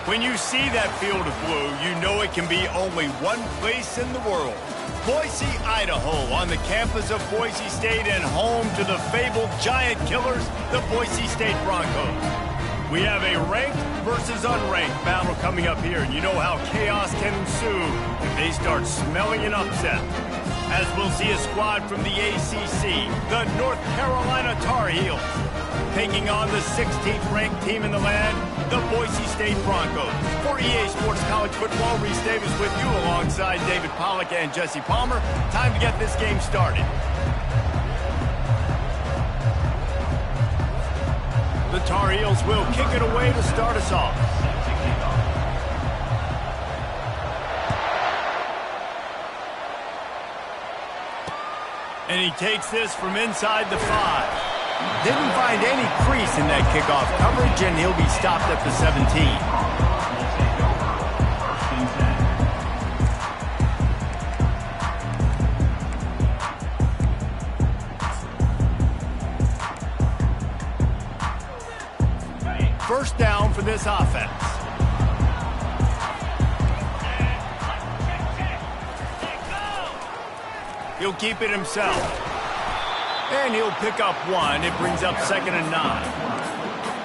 When you see that field of blue, you know it can be only one place in the world. Boise, Idaho, on the campus of Boise State and home to the fabled giant killers, the Boise State Broncos. We have a ranked versus unranked battle coming up here, and you know how chaos can ensue if they start smelling an upset. As we'll see a squad from the ACC, the North Carolina Tar Heels, taking on the 16th ranked team in the land, the Boise State Broncos. For EA Sports College Football, Reese Davis with you alongside David Pollack and Jesse Palmer. Time to get this game started. The Tar Heels will kick it away to start us off. And he takes this from inside the 5. Didn't find any crease in that kickoff coverage, and he'll be stopped at the 17. First down for this offense. He'll keep it himself. And he'll pick up 1. It brings up 2nd and 9.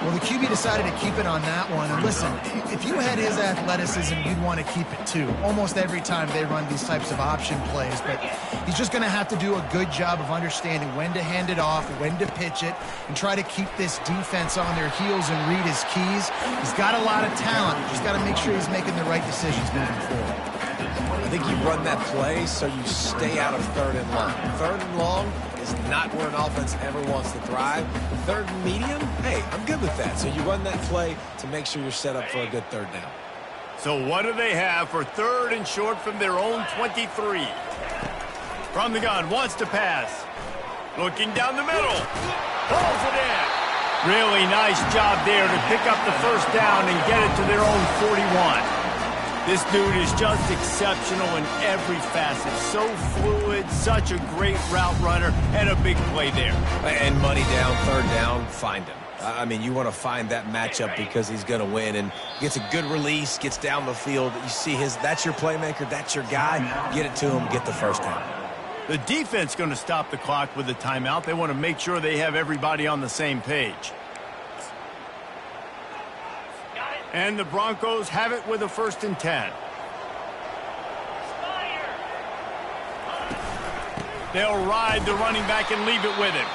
Well, the QB decided to keep it on that one. And listen, if you had his athleticism, you'd want to keep it too. Almost every time they run these types of option plays. But he's just going to have to do a good job of understanding when to hand it off, when to pitch it, and try to keep this defense on their heels and read his keys. He's got a lot of talent. Just got to make sure he's making the right decisions moving forward. I think you run that play so you stay out of 3rd and long. 3rd and long is not where an offense ever wants to thrive. 3rd and medium, hey, I'm good with that. So you run that play to make sure you're set up for a good 3rd down. So what do they have for 3rd and short from their own 23? From the gun, wants to pass. Looking down the middle. Pulls it in. Really nice job there to pick up the first down and get it to their own 41. This dude is just exceptional in every facet. So fluid, such a great route runner, and a big play there. And money down, 3rd down, find him. I mean, you want to find that matchup because he's going to win, and gets a good release, gets down the field. You see that's your playmaker, that's your guy. Get it to him, get the first down. The defense going to stop the clock with a timeout. They want to make sure they have everybody on the same page. And the Broncos have it with a 1st and 10. They'll ride the running back and leave it with him.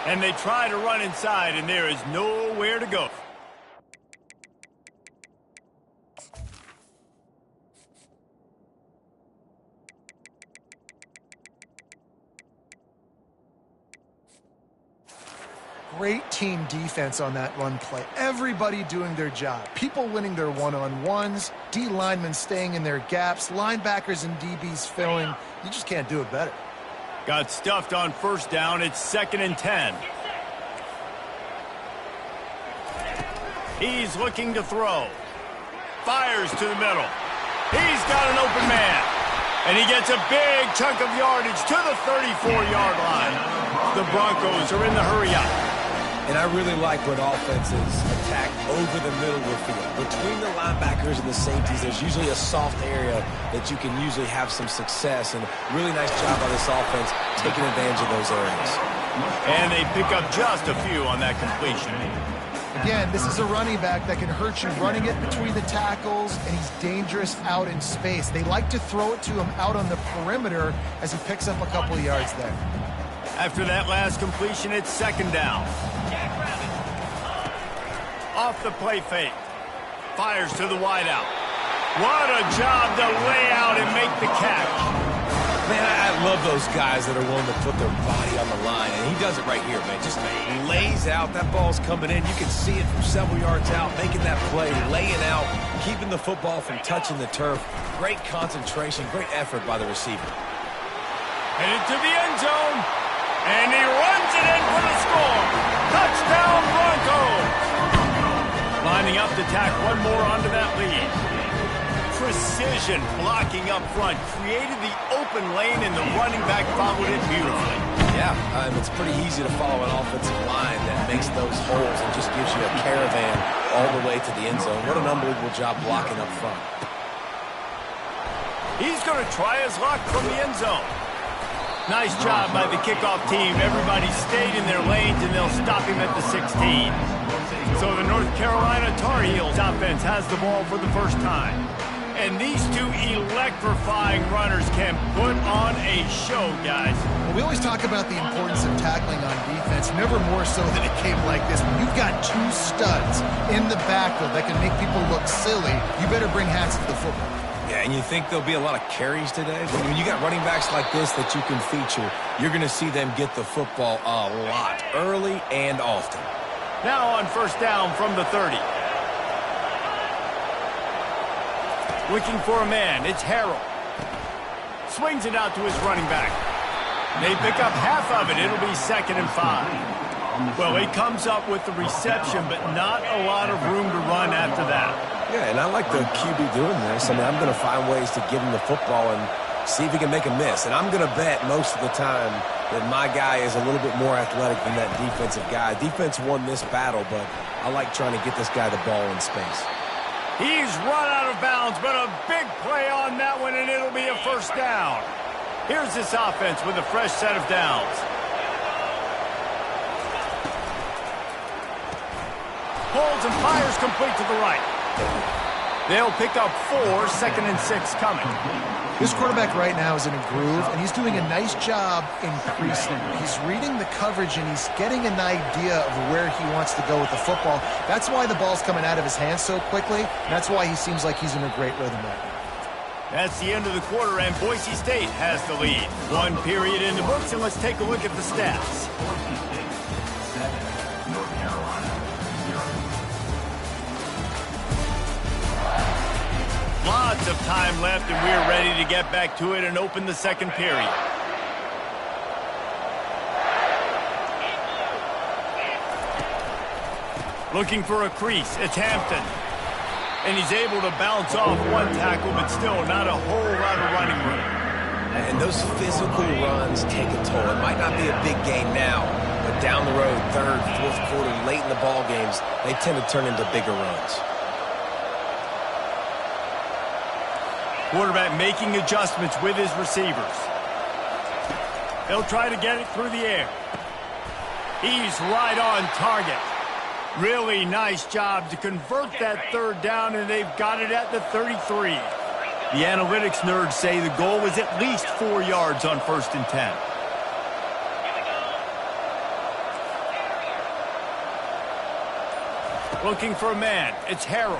And they try to run inside, and there is nowhere to go. Great team defense on that run play. Everybody doing their job. People winning their one-on-ones, D linemen staying in their gaps, linebackers and DBs filling. You just can't do it better. Got stuffed on 1st down. It's 2nd and 10. He's looking to throw. Fires to the middle. He's got an open man. And he gets a big chunk of yardage to the 34-yard line. The Broncos are in the hurry-up. And I really like when offenses attack over the middle of the field. Between the linebackers and the safeties, there's usually a soft area that you can usually have some success. And really nice job by this offense taking advantage of those areas. And they pick up just a few on that completion. Again, this is a running back that can hurt you running it between the tackles, and he's dangerous out in space. They like to throw it to him out on the perimeter as he picks up a couple of yards there. After that last completion, it's 2nd down. Off the play fake. Fires to the wideout. What a job to lay out and make the catch. Man, I love those guys that are willing to put their body on the line, and he does it right here, man. Just lays out. That ball's coming in. You can see it from several yards out, making that play, laying out, keeping the football from touching the turf. Great concentration, great effort by the receiver. Headed to the end zone, and he runs it in for the score. Touchdown, Broncos. Lining up to tack one more onto that lead. precision blocking up front, created the open lane, and the running back followed it beautifully. Yeah, it's pretty easy to follow an offensive line that makes those holes and just gives you a caravan all the way to the end zone. What an unbelievable job blocking up front. He's going to try his luck from the end zone. Nice job by the kickoff team. Everybody stayed in their lanes, and they'll stop him at the 16. So the North Carolina Tar Heels offense has the ball for the first time. And these two electrifying runners can put on a show, guys. Well, we always talk about the importance of tackling on defense, never more so than it came like this. When you've got two studs in the backfield that can make people look silly, you better bring hats to the football. Yeah, and you think there'll be a lot of carries today? When you got running backs like this that you can feature, you're going to see them get the football a lot, early and often. Now on first down from the 30. Looking for a man, it's Harrell. Swings it out to his running back. They pick up half of it. It'll be 2nd and 5. Well, he comes up with the reception, but not a lot of room to run after that. Yeah, and I like the QB doing this. I mean, I'm going to find ways to give him the football and see if he can make a miss. And I'm going to bet most of the time that my guy is a little bit more athletic than that defensive guy. Defense won this battle, but I like trying to get this guy the ball in space. He's run out of bounds, but a big play on that one, and it'll be a first down. Here's this offense with a fresh set of downs. Holds and fires complete to the right. They'll pick up 4, 2nd and 6 coming. This quarterback right now is in a groove, and he's doing a nice job increasing. He's reading the coverage, and he's getting an idea of where he wants to go with the football. That's why the ball's coming out of his hands so quickly. That's why he seems like he's in a great rhythm right now. That's the end of the quarter, and Boise State has the lead. 1 period in the books, and let's take a look at the stats. Lots of time left, and we're ready to get back to it and open the second period. Looking for a crease. It's Hampton. And he's able to bounce off one tackle, but still not a whole lot of running room. And those physical runs take a toll. It might not be a big gain now, but down the road, 3rd, 4th quarter, late in the ball games, they tend to turn into bigger runs. Quarterback making adjustments with his receivers. They'll try to get it through the air. He's right on target. Really nice job to convert that 3rd down, and they've got it at the 33. The analytics nerds say the goal was at least 4 yards on 1st and 10. Looking for a man. It's Harrell.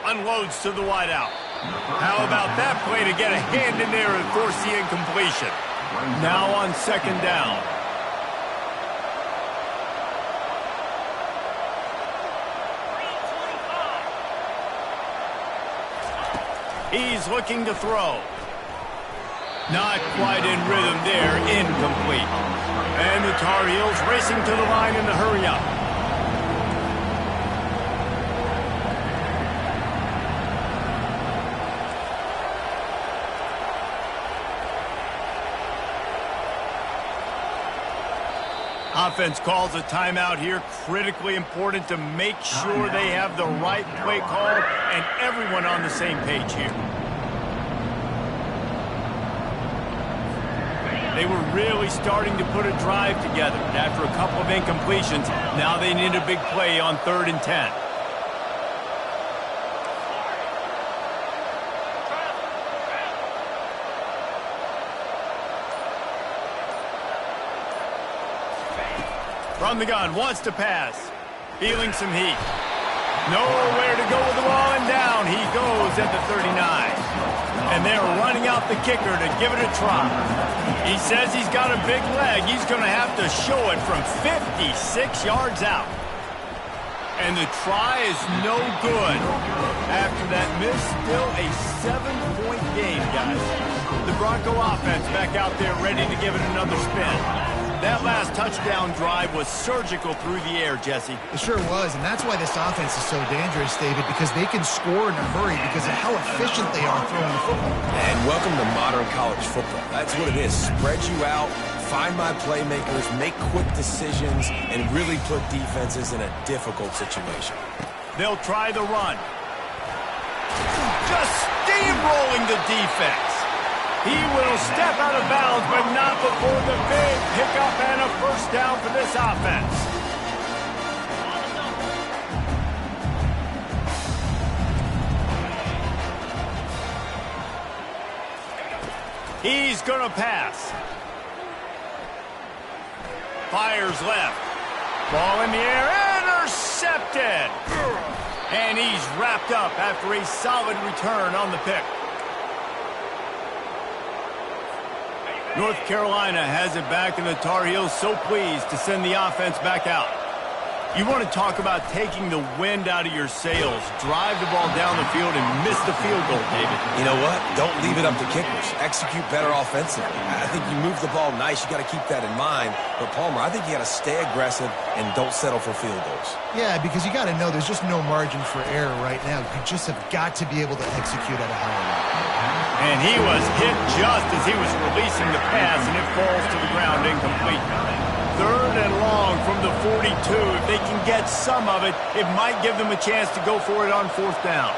Unloads to the wideout. How about that play to get a hand in there and force the incompletion? Now on 2nd down. He's looking to throw. Not quite in rhythm there. Incomplete. And the Tar Heels racing to the line in the hurry-up. Offense calls a timeout here. Critically important to make sure they have the right play call and everyone on the same page here. They were really starting to put a drive together. And after a couple of incompletions, now they need a big play on 3rd and 10. From the gun, wants to pass. Feeling some heat. Nowhere to go with the ball, and down he goes at the 39. And they're running out the kicker to give it a try. He says he's got a big leg. He's going to have to show it from 56 yards out. And the try is no good. After that miss, still a 7-point game, guys. The Bronco offense back out there ready to give it another spin. That last touchdown drive was surgical through the air, Jesse. It sure was, and that's why this offense is so dangerous, David, because they can score in a hurry because of how efficient they are throwing the football. And welcome to modern college football. That's what it is. Spread you out, find my playmakers, make quick decisions, and really put defenses in a difficult situation. They'll try the run. Just steamrolling the defense. He will step out of bounds, but not before the big pickup and a first down for this offense. He's going to pass. Fires left. Ball in the air, intercepted. And he's wrapped up after a solid return on the pick. North Carolina has it back, and the Tar Heels so pleased to send the offense back out. You want to talk about taking the wind out of your sails. Drive the ball down the field and miss the field goal, David. You know what? Don't leave it up to kickers. Execute better offensively. I think you move the ball nice. You got to keep that in mind. But, Palmer, I think you got to stay aggressive and don't settle for field goals. Yeah, because you got to know there's just no margin for error right now. You just have got to be able to execute at a higher level. And he was hit just as he was releasing the pass, and it falls to the ground incomplete. 3rd and long from the 42. If they can get some of it, it might give them a chance to go for it on 4th down.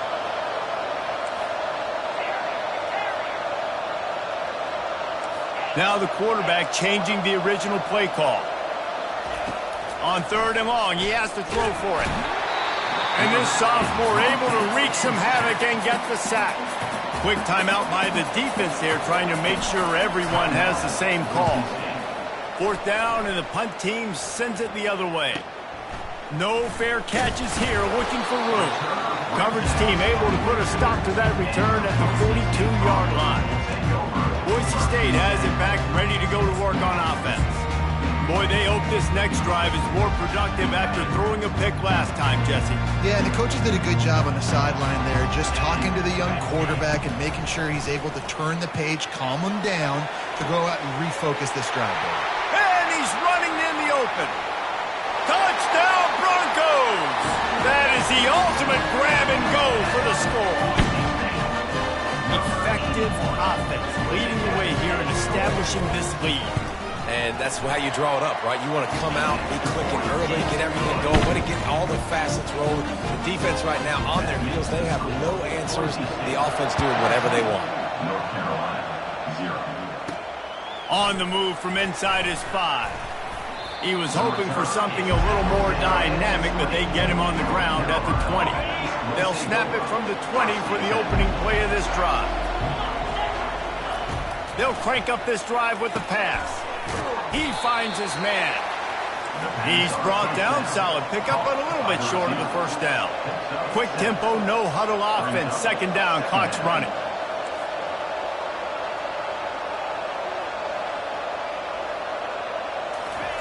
Now the quarterback changing the original play call. On 3rd and long, he has to throw for it. And this sophomore able to wreak some havoc and get the sack. Quick timeout by the defense there, trying to make sure everyone has the same call. 4th down, and the punt team sends it the other way. No fair catches here, looking for room. Coverage team able to put a stop to that return at the 42-yard line. Boise State has it back, ready to go to work on offense. Boy, they hope this next drive is more productive after throwing a pick last time, Jesse. Yeah, the coaches did a good job on the sideline there, just talking to the young quarterback and making sure he's able to turn the page, calm him down, to go out and refocus this drive. And he's running in the open. Touchdown, Broncos! That is the ultimate grab and go for the score. Effective offense leading the way here and establishing this lead. And that's how you draw it up, right? You want to come out, be quick and early, get everything going, want to get all the facets rolling. The defense right now on their heels, they have no answers. The offense doing whatever they want. On the move from inside his 5. He was hoping for something a little more dynamic, but they get him on the ground at the 20. They'll snap it from the 20 for the opening play of this drive. They'll crank up this drive with the pass. He finds his man. He's brought down solid. Pick up but a little bit short of the first down. Quick tempo, no huddle offense. 2nd down, clock's running.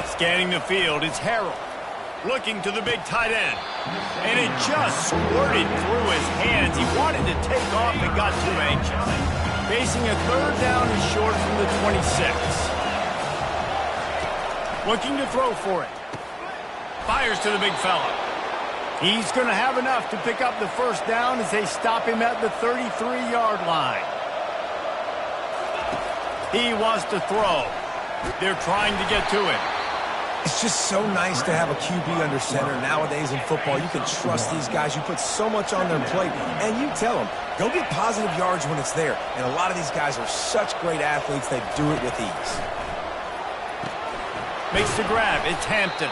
Scanning the field, it's Harrell. Looking to the big tight end. And it just squirted through his hands. He wanted to take off and got too anxious. Facing a 3rd down and short from the 26. Looking to throw for it. Fires to the big fella. He's going to have enough to pick up the first down as they stop him at the 33-yard line. He wants to throw. They're trying to get to him. It's just so nice to have a QB under center nowadays in football. You can trust these guys. You put so much on their plate, and you tell them, go get positive yards when it's there. And a lot of these guys are such great athletes, they do it with ease. Makes the grab. It's Hampton.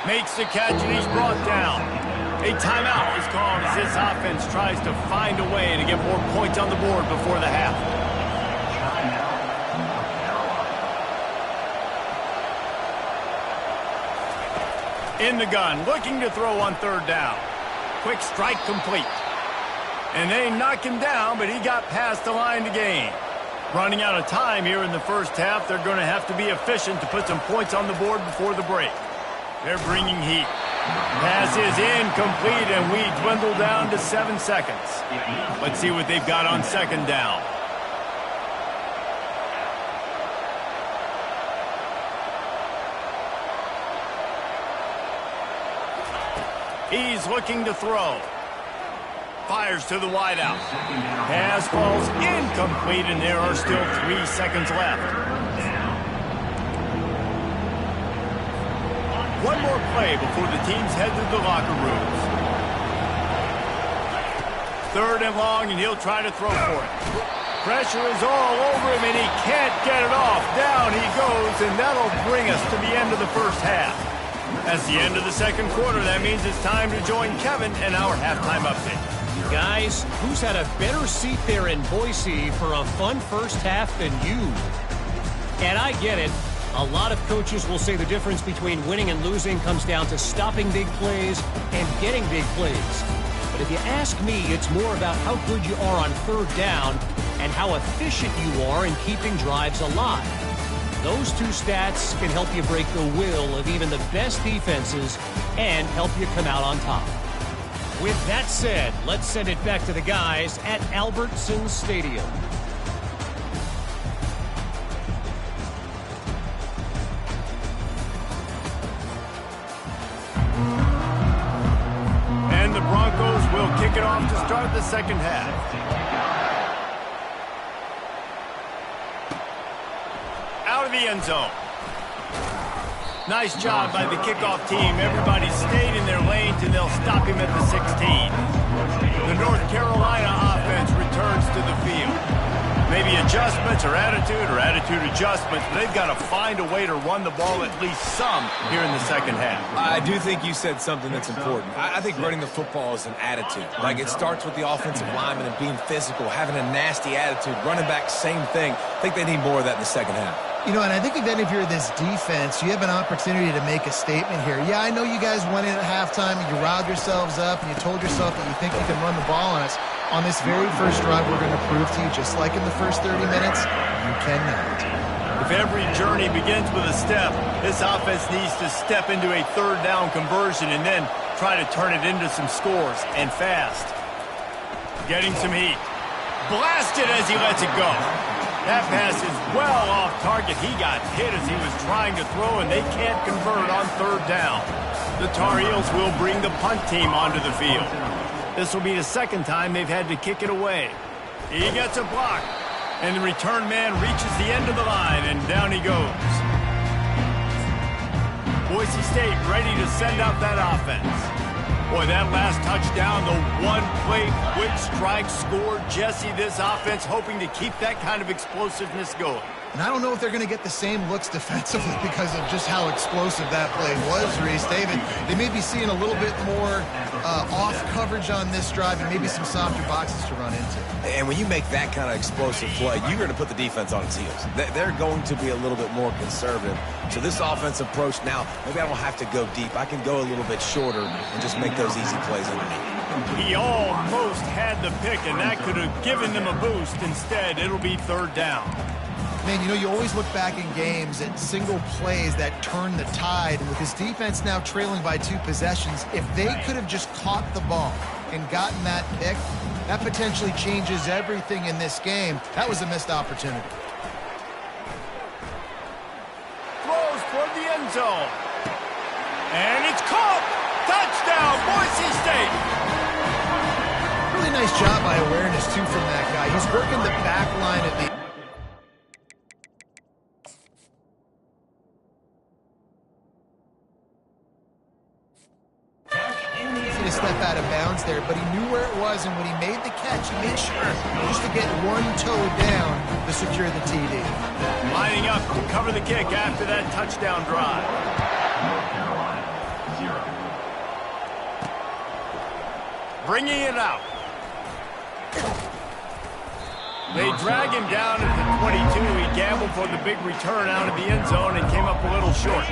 Makes the catch, and he's brought down. A timeout is called as this offense tries to find a way to get more points on the board before the half. In the gun, looking to throw on 3rd down. Quick strike complete. And they knock him down, but he got past the line to gain. Running out of time here in the first half, they're going to have to be efficient to put some points on the board before the break. They're bringing heat. Pass is incomplete, and we dwindle down to 7 seconds. Let's see what they've got on 2nd down. He's looking to throw. Fires to the wideout. Pass falls incomplete, and there are still 3 seconds left. One more play before the teams head to the locker rooms. 3rd and long, and he'll try to throw for it. Pressure is all over him, and he can't get it off. Down he goes, and that'll bring us to the end of the first half. That's the end of the second quarter. That means it's time to join Kevin and our halftime update. Guys, who's had a better seat there in Boise for a fun first half than you? And I get it. A lot of coaches will say the difference between winning and losing comes down to stopping big plays and getting big plays. But if you ask me, it's more about how good you are on 3rd down and how efficient you are in keeping drives alive. Those 2 stats can help you break the will of even the best defenses and help you come out on top. With that said, let's send it back to the guys at Albertson Stadium. And the Broncos will kick it off to start the second half. Out of the end zone. Nice job by the kickoff team. Everybody stayed in their lanes, and they'll stop him at the 16. The North Carolina offense returns to the field. Maybe adjustments or attitude adjustments, but they've got to find a way to run the ball at least some here in the second half. I do think you said something that's important. I think running the football is an attitude. Like, it starts with the offensive lineman and being physical, having a nasty attitude. Running back, same thing. I think they need more of that in the second half. You know, and I think then if you're this defense, you have an opportunity to make a statement here. Yeah, I know you guys went in at halftime and you riled yourselves up and you told yourself that you think you can run the ball on us. On this very first drive, we're going to prove to you, just like in the first 30 minutes, you cannot. If every journey begins with a step, this offense needs to step into a 3rd down conversion and then try to turn it into some scores, and fast. Getting some heat. Blasted as he lets it go. That pass is well off target. He got hit as he was trying to throw, and they can't convert on 3rd down. The Tar Heels will bring the punt team onto the field. This will be the 2nd time they've had to kick it away. He gets a block, and the return man reaches the end of the line, and down he goes. Boise State ready to send out that offense. Boy, that last touchdown, the one-play quick strike score. Jesse, this offense hoping to keep that kind of explosiveness going. And I don't know if they're going to get the same looks defensively because of just how explosive that play was, Reese. David, they may be seeing a little bit more off coverage on this drive and maybe some softer boxes to run into. And when you make that kind of explosive play, you're going to put the defense on its heels. They're going to be a little bit more conservative. So this offensive approach now, maybe I don't have to go deep. I can go a little bit shorter and just make those easy plays underneath. He almost had the pick, and that could have given them a boost. Instead, it'll be 3rd down. Man, you know, you always look back in games at single plays that turn the tide. And with his defense now trailing by 2 possessions, if they could have just caught the ball and gotten that pick, that potentially changes everything in this game. That was a missed opportunity. Throws toward the end zone. And it's caught. Touchdown, Boise State. Really nice job by awareness, too, from that guy. He's working the back line at the... to step out of bounds there, but he knew where it was, and when he made the catch, he made sure just to get one toe down to secure the TD. Lining up to cover the kick after that touchdown drive. Bringing it out. They drag him down at the 22. He gambled for the big return out of the end zone and came up a little short.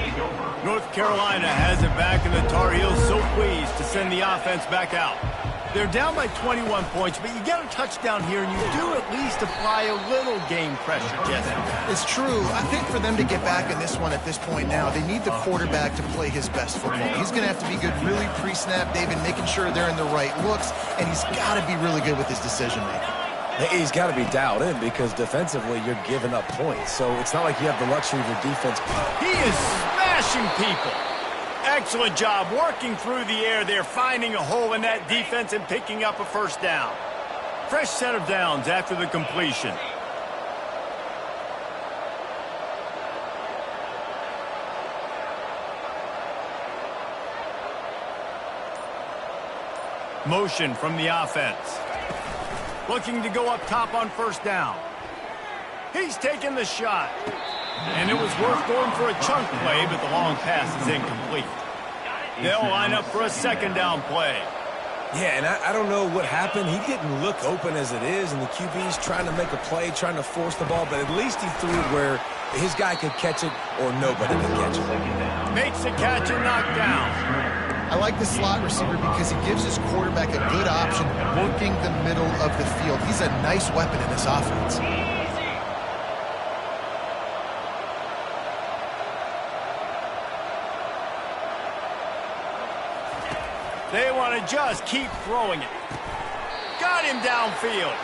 North Carolina has it back, and the Tar Heels so pleased to send the offense back out. They're down by 21 points, but you get a touchdown here, and you do at least apply a little game pressure, Jesse. It's true. I think for them to get back in this one at this point now, they need the quarterback to play his best football. He's going to have to be good really pre-snap, David, making sure they're in the right looks, and he's got to be really good with his decision-making. He's got to be dialed in because defensively you're giving up points. So it's not like you have the luxury of your defense. He is smashing people. Excellent job working through the air there, finding a hole in that defense and picking up a first down. Fresh set of downs after the completion. Motion from the offense. Looking to go up top on first down. He's taking the shot. And it was worth going for a chunk play, but the long pass is incomplete. They'll line up for a second down play. Yeah, and I don't know what happened. He didn't look open as it is, and the QB's trying to make a play, trying to force the ball, but at least he threw it where his guy could catch it or nobody could catch it. Makes the catch and knock down. I like the slot receiver because he gives his quarterback a good option working the middle of the field. He's a nice weapon in this offense. They want to just keep throwing it. Got him downfield.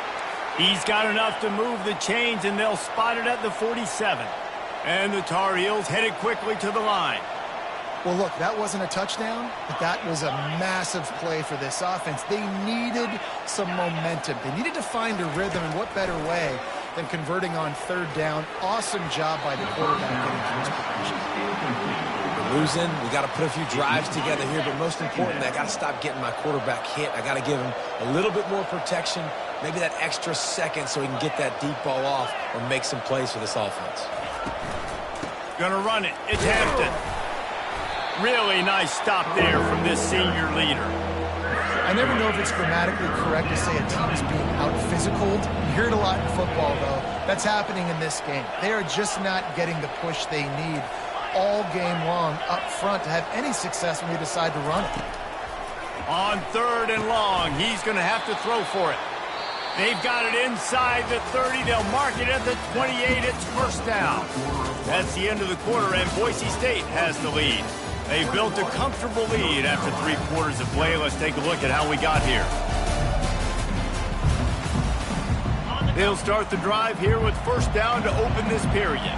He's got enough to move the chains, and they'll spot it at the 47. And the Tar Heels headed quickly to the line. Well, look, that wasn't a touchdown, but that was a massive play for this offense. They needed some momentum. They needed to find a rhythm, and what better way than converting on third down. Awesome job by the quarterback getting to his progression. We're losing. We got to put a few drives together here, but most importantly, I got to stop getting my quarterback hit. I got to give him a little bit more protection, maybe that extra second so he can get that deep ball off or make some plays for this offense. Gonna run it. It's Hampton. Really nice stop there from this senior leader. I never know if it's grammatically correct to say a team is being out-physicaled. You hear it a lot in football, though. That's happening in this game. They are just not getting the push they need all game long up front to have any success when they decide to run it. On third and long, he's going to have to throw for it. They've got it inside the 30. They'll mark it at the 28. It's first down. That's the end of the quarter, and Boise State has the lead. They've built a comfortable lead after 3 quarters of play. Let's take a look at how we got here. They'll start the drive here with first down to open this period.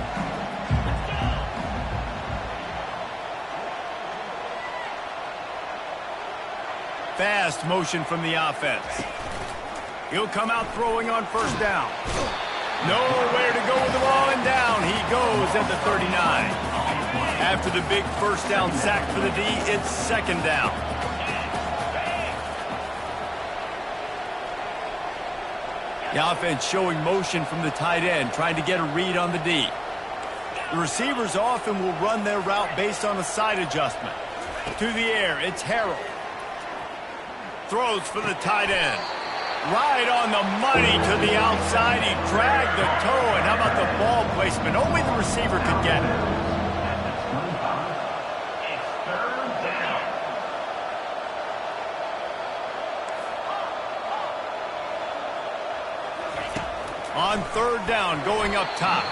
Fast motion from the offense. He'll come out throwing on first down. Nowhere to go with the ball, and down he goes at the 39. After the big first down sack for the D, it's second down. The offense showing motion from the tight end, trying to get a read on the D. The receivers often will run their route based on a side adjustment. To the air, it's Harrell. Throws for the tight end. Right on the money to the outside. He dragged the toe, and how about the ball placement? Only the receiver could get it. On third down, going up top.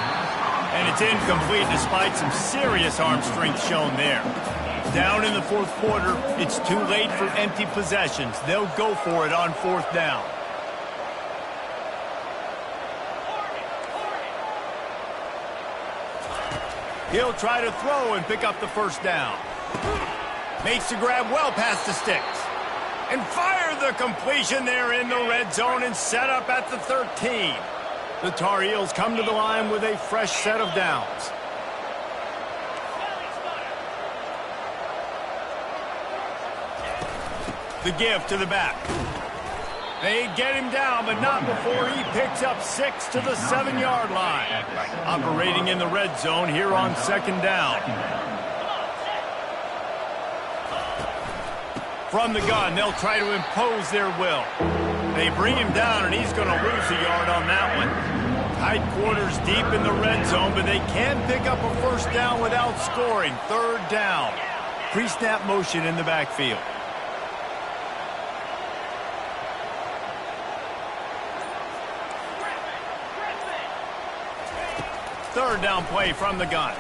And it's incomplete despite some serious arm strength shown there. Down in the fourth quarter, it's too late for empty possessions. They'll go for it on fourth down. He'll try to throw and pick up the first down. Makes the grab well past the sticks. And fire the completion there in the red zone and set up at the 13. The Tar Heels come to the line with a fresh set of downs. The give to the back. They get him down, but not before he picks up 6 to the 7-yard line. Operating in the red zone here on second down. From the gun, they'll try to impose their will. They bring him down, and he's going to lose a yard on that one. Tight quarters deep in the red zone, but they can pick up a first down without scoring. Third down. Pre-snap motion in the backfield. Third down play from the gun.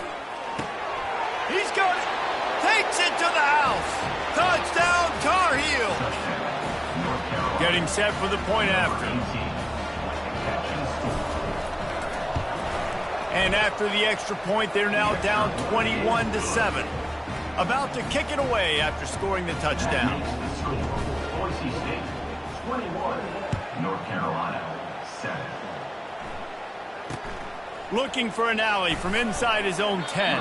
He's got it. Takes it to the house. Touchdown, Tar Heels. Getting set for the point after. And after the extra point, they're now down 21-7. about to kick it away after scoring the touchdown. Boise State, 21. North Carolina, 7. Looking for an alley from inside his own 10.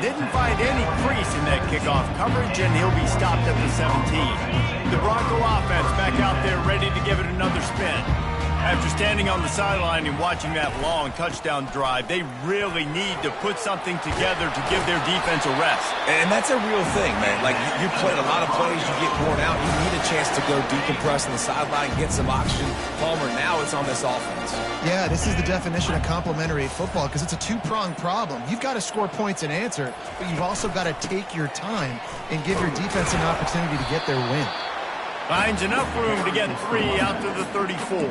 Didn't find any crease in that kickoff coverage, and he'll be stopped at the 17. The Bronco offense back out there ready to give it another spin. After standing on the sideline and watching that long touchdown drive, they really need to put something together to give their defense a rest. And that's a real thing, man. Like, you played a lot of plays, you get worn out, you need a chance to go decompress on the sideline, get some oxygen. Palmer, now it's on this offense. Yeah, this is the definition of complementary football because it's a two-pronged problem. You've got to score points and answer, but you've also got to take your time and give your defense an opportunity to get their win. Finds enough room to get 3 out to the 34.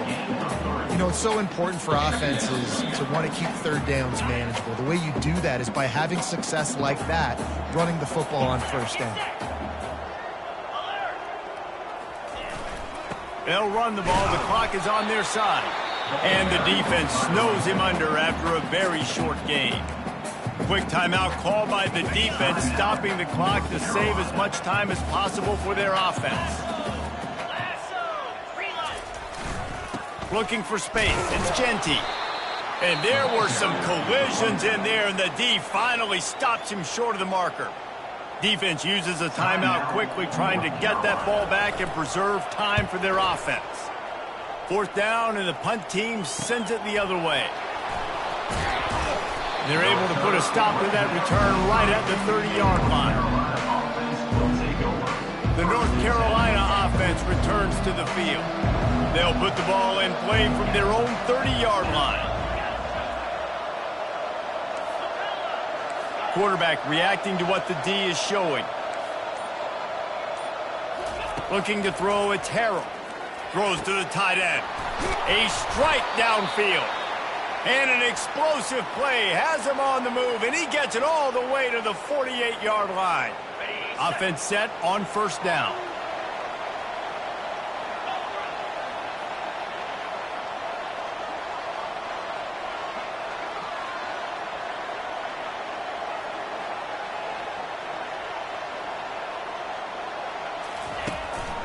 You know, it's so important for offenses to want to keep third downs manageable. The way you do that is by having success like that, running the football on first down. They'll run the ball. The clock is on their side. And the defense snows him under after a very short game. Quick timeout called by the defense, stopping the clock to save as much time as possible for their offense. Looking for space. It's Ncaa. And there were some collisions in there, and the D finally stops him short of the marker. Defense uses a timeout quickly, trying to get that ball back and preserve time for their offense. 4th down, and the punt team sends it the other way. They're able to put a stop to that return right at the 30-yard line. The North Carolina offense returns to the field. They'll put the ball in play from their own 30-yard line. Quarterback reacting to what the D is showing. Looking to throw, it's Harrell. Throws to the tight end. A strike downfield. And an explosive play has him on the move, and he gets it all the way to the 48-yard line. Offense set on 1st down.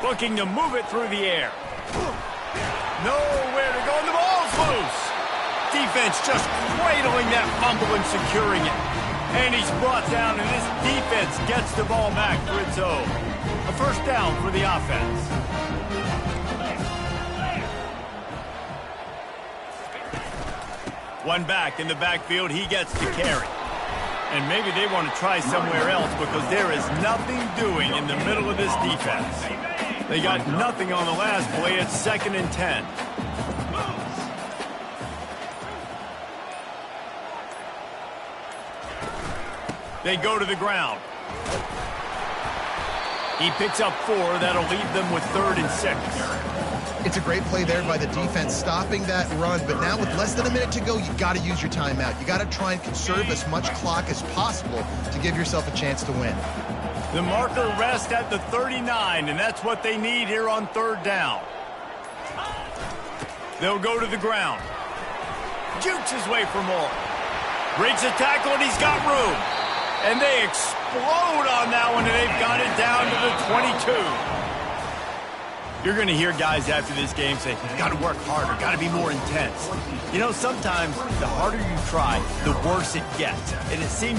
Looking to move it through the air. Nowhere to go, and the ball's loose. Defense just cradling that fumble and securing it. And he's brought down, and this defense gets the ball back for its own. A 1st down for the offense. One back in the backfield, he gets to carry. And maybe they want to try somewhere else because there is nothing doing in the middle of this defense. They got nothing on the last play. It's 2nd and 10. They go to the ground. He picks up 4. That'll leave them with 3rd and 6. It's a great play there by the defense, stopping that run. But now with less than a minute to go, you've got to use your timeout. You got to try and conserve as much clock as possible to give yourself a chance to win. The marker rests at the 39, and that's what they need here on 3rd down. They'll go to the ground. Jukes his way for more. Breaks a tackle, and he's got room. And they explode on that one, and they've got it down to the 22. You're going to hear guys after this game say, got to work harder, got to be more intense. You know, sometimes the harder you try, the worse it gets. And it seems